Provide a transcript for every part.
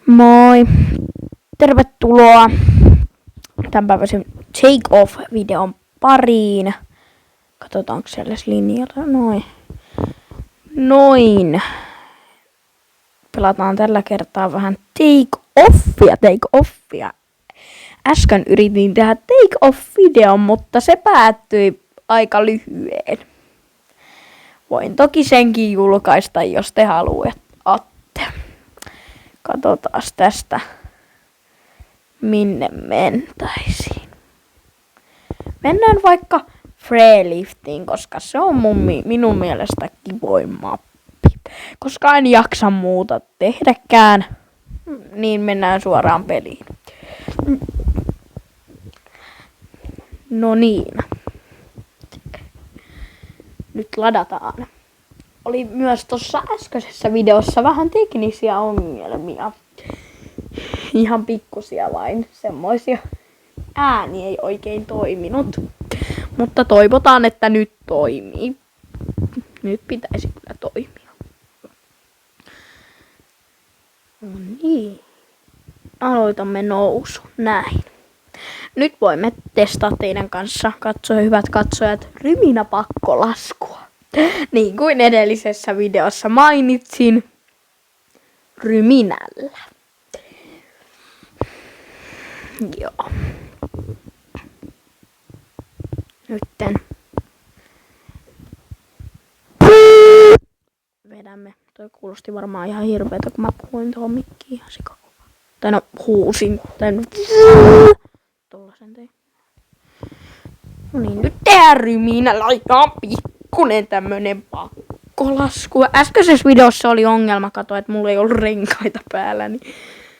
Moi! Tervetuloa tämänpäiväisen Take Off-videon pariin. Katsotaanko siellä linjalla. Noin. Pelataan tällä kertaa vähän Take Offia. Äsken yritin tehdä Take Off-videon, mutta se päättyi aika lyhyeen. Voin toki senkin julkaista, jos te haluatte. Katsotaan tästä, minne mentäisiin. Mennään vaikka Freeliftiin, koska se on minun mielestä kivoin mappi. Koska en jaksa muuta tehdäkään, niin mennään suoraan peliin. No niin. Nyt ladataan. Oli myös tuossa äskeisessä videossa vähän teknisiä ongelmia. Ihan pikkusia vain. Semmoisia ääni ei oikein toiminut. Mutta toivotaan, että nyt toimii. Nyt pitäisi kyllä toimia. No niin. Aloitamme nousu. Näin. Nyt voimme testaa teidän kanssa, hyvät katsojat, ryminäpakkolaskua. Niin kuin edellisessä videossa mainitsin, ryminällä. Joo. Nytten vedämme. Toi kuulosti varmaan ihan hirveetä, kun mä puhuin tuohon mikkiin ihan sikakova. Tai no huusin. Tai no tollasen tein. No niin, nyt tehdään ryminällä ihan pikkunen tämmönen pakkolasku. Äskeisessä videossa oli ongelma, että mulla ei ollut renkaita päällä, niin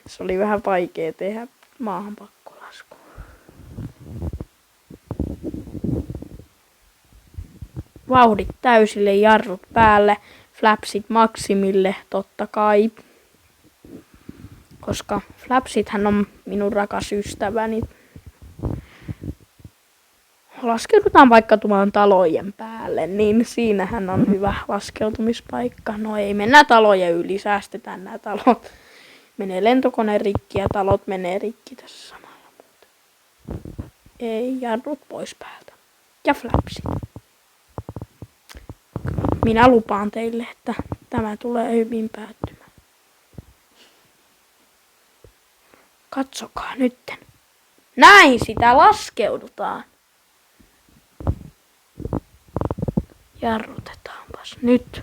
se oli vähän vaikea tehdä maahan pakkolasku. Vauhdit täysille, jarrut päälle, flapsit maksimille, totta kai. Koska flapsithän on minun rakas ystäväni. Laskeudutaan vaikka tuohon talojen päälle, niin siinähän on hyvä laskeutumispaikka. No ei mennä talojen yli, säästetään nämä talot. Menee lentokone rikki ja talot menee rikki tässä samalla. Ei, jarrut pois päältä. Ja flapsit. Minä lupaan teille, että tämä tulee hyvin päättymään. Katsokaa nytten. Näin sitä laskeudutaan. Jarrutetaanpas nyt.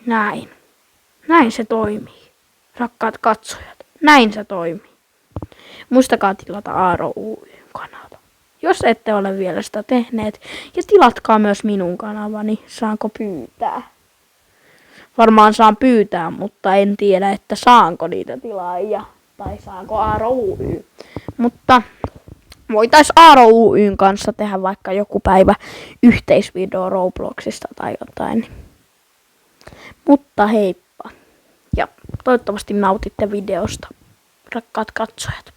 Näin. Näin se toimii. Rakkaat katsojat. Näin se toimii. Muistakaa tilata Aaro Oy-kanava, jos ette ole vielä sitä tehneet. Ja tilatkaa myös minun kanavani. Saanko pyytää? Varmaan saan pyytää, mutta en tiedä, että saanko niitä tilaajia. Tai saanko Aaro Oy. Mutta voitais Aaro Oyn kanssa tehdä vaikka joku päivä yhteisvideo Robloxista tai jotain. Mutta heippa. Ja toivottavasti nautitte videosta, rakkaat katsojat.